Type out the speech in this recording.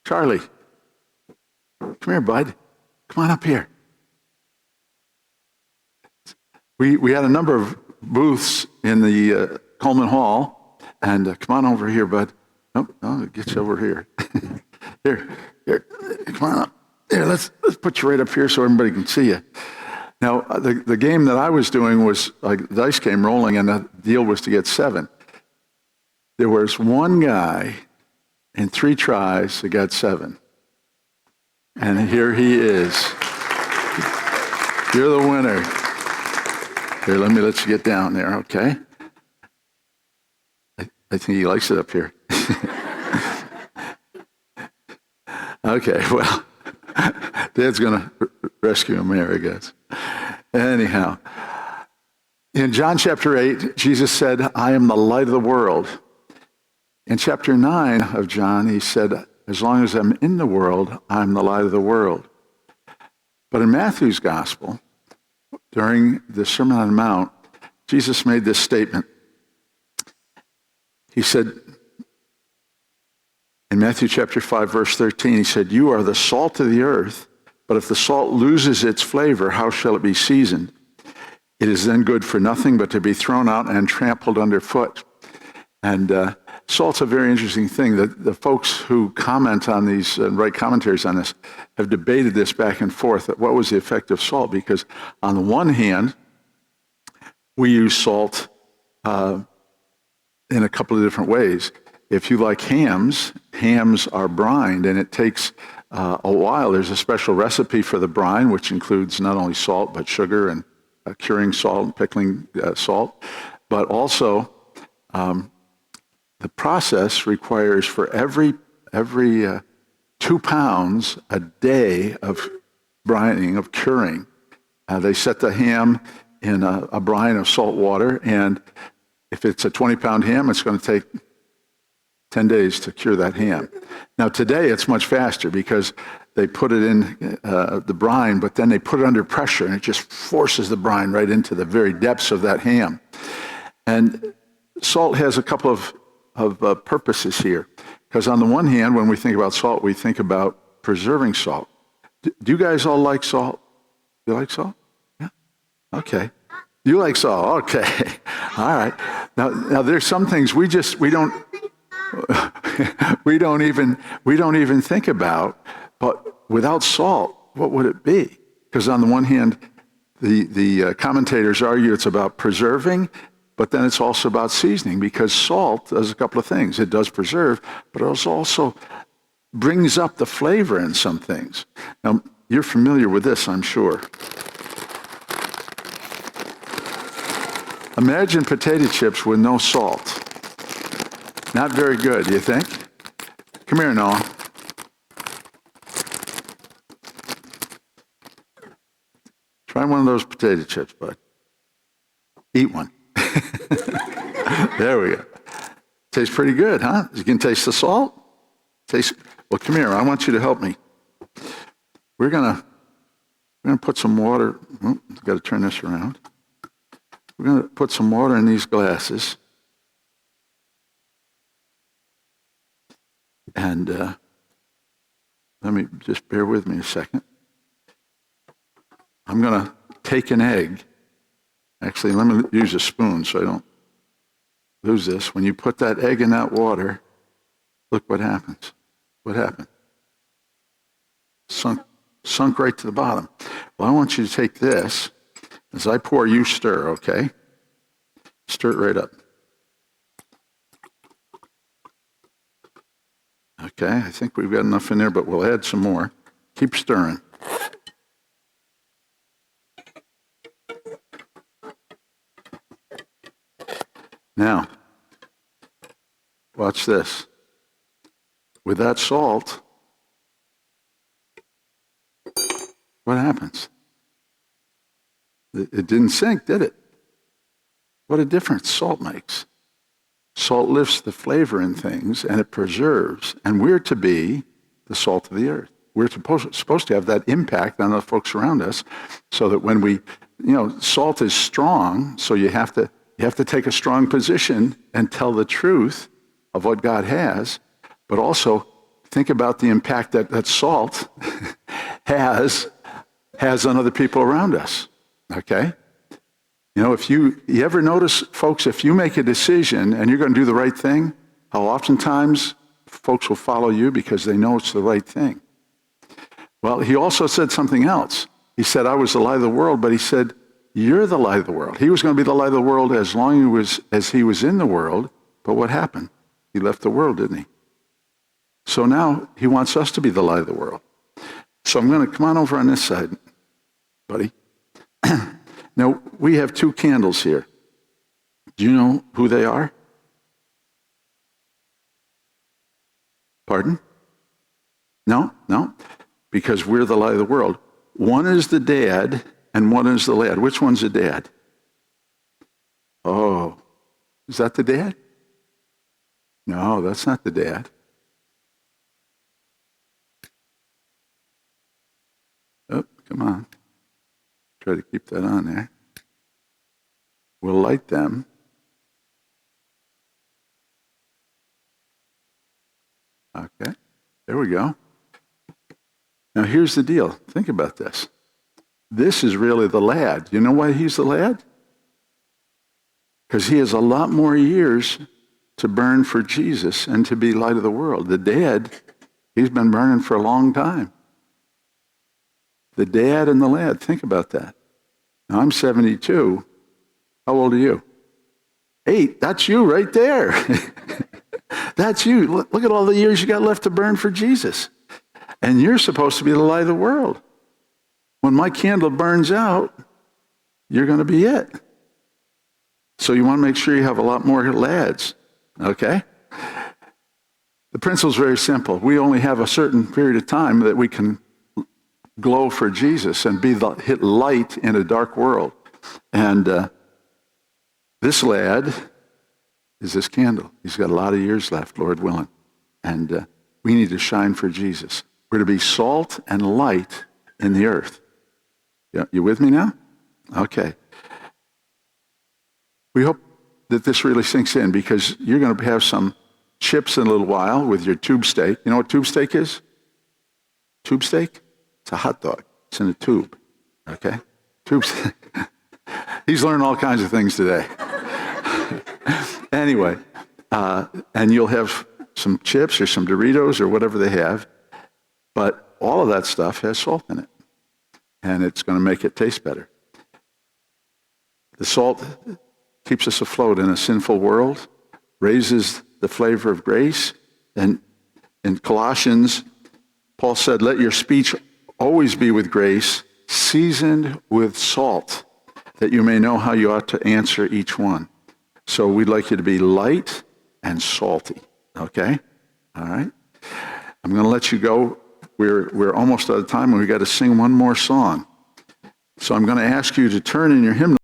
Charlie, come here, bud. Come on up here. We had a number of booths in the Coleman Hall, and come on over here, bud. Oh, get you over here. Here, come on up. Here, let's put you right up here so everybody can see you. Now, the game that I was doing was like the dice game rolling, and the deal was to get 7. There was one guy in 3 tries that got 7. And here he is. You're the winner. Here, let you get down there, okay? I think he likes it up here. Okay, well, Dad's going to rescue him here, I guess. Anyhow, in John chapter 8, Jesus said, I am the light of the world. In chapter 9 of John, he said, as long as I'm in the world, I'm the light of the world. But in Matthew's gospel, during the Sermon on the Mount, Jesus made this statement. He said, in Matthew chapter 5, verse 13, he said, you are the salt of the earth, but if the salt loses its flavor, how shall it be seasoned? It is then good for nothing but to be thrown out and trampled underfoot. And salt's a very interesting thing. The folks who comment on these and write commentaries on this have debated this back and forth. What was the effect of salt? Because on the one hand, we use salt in a couple of different ways. If you like hams are brined, and it takes a while. There's a special recipe for the brine, which includes not only salt, but sugar and curing salt and pickling salt. But also, the process requires for every 2 pounds a day of brining, of curing. They set the ham in a brine of salt water, and if it's a 20-pound ham, it's going to take 10 days to cure that ham. Now today it's much faster because they put it in the brine, but then they put it under pressure, and it just forces the brine right into the very depths of that ham. And salt has a couple of purposes here. Because on the one hand, when we think about salt, we think about preserving salt. Do you guys all like salt? You like salt? Yeah? Okay. You like salt? Okay. All right. Now there's some things we don't even think about, but without salt, what would it be? Because on the one hand, the commentators argue it's about preserving, but then it's also about seasoning, because salt does a couple of things. It does preserve, but it also brings up the flavor in some things. Now, you're familiar with this, I'm sure. Imagine potato chips with no salt. Not very good, do you think? Come here, Noah. Try one of those potato chips, bud. Eat one. There we go. Tastes pretty good, huh? You can taste the salt? Well, come here. I want you to help me. We're gonna put some water. I've got to turn this around. We're going to put some water in these glasses. And let me just bear with me a second. I'm going to take an egg. Actually, let me use a spoon so I don't lose this. When you put that egg in that water, look what happens. What happened? Sunk right to the bottom. Well, I want you to take this. As I pour, you stir, okay? Stir it right up. Okay, I think we've got enough in there, but we'll add some more. Keep stirring. Now, watch this. With that salt, what happens? It didn't sink, did it? What a difference salt makes. Salt lifts the flavor in things, and it preserves. And we're to be the salt of the earth. We're supposed to have that impact on the folks around us, so that when we, salt is strong, so you have to take a strong position and tell the truth of what God has, but also think about the impact that salt has on other people around us, okay? You know, if you ever notice, folks, if you make a decision and you're going to do the right thing, how oftentimes folks will follow you because they know it's the right thing. Well, he also said something else. He said, I was the light of the world, but he said, you're the light of the world. He was going to be the light of the world as long as he was in the world, but what happened? He left the world, didn't he? So now he wants us to be the light of the world. So I'm going to come on over on this side, buddy. Now, we have 2 candles here. Do you know who they are? Pardon? No? Because we're the light of the world. One is the dad and one is the lad. Which one's the dad? Oh, is that the dad? No, that's not the dad. Oh, come on. Try to keep that on there. We'll light them. Okay, there we go. Now here's the deal. Think about this. This is really the lad. You know why he's the lad? Because he has a lot more years to burn for Jesus and to be light of the world. The dad, he's been burning for a long time. The dad and the lad, think about that. Now I'm 72. How old are you? 8. That's you right there. That's you. Look at all the years you got left to burn for Jesus. And you're supposed to be the light of the world. When my candle burns out, you're going to be it. So you want to make sure you have a lot more lads, okay? The principle is very simple. We only have a certain period of time that we can glow for Jesus and hit light in a dark world. And this lad is this candle. He's got a lot of years left, Lord willing. And we need to shine for Jesus. We're to be salt and light in the earth. Yeah, you with me now? Okay. We hope that this really sinks in because you're going to have some chips in a little while with your tube steak. You know what tube steak is? Tube steak? It's a hot dog. It's in a tube. Okay? Tube steak. He's learned all kinds of things today. Anyway, and you'll have some chips or some Doritos or whatever they have, but all of that stuff has salt in it, and it's going to make it taste better. The salt keeps us afloat in a sinful world, raises the flavor of grace, and in Colossians, Paul said, let your speech always be with grace, seasoned with salt, that you may know how you ought to answer each one. So we'd like you to be light and salty, okay? All right? I'm going to let you go. We're almost out of time, and we've got to sing one more song. So I'm going to ask you to turn in your hymnal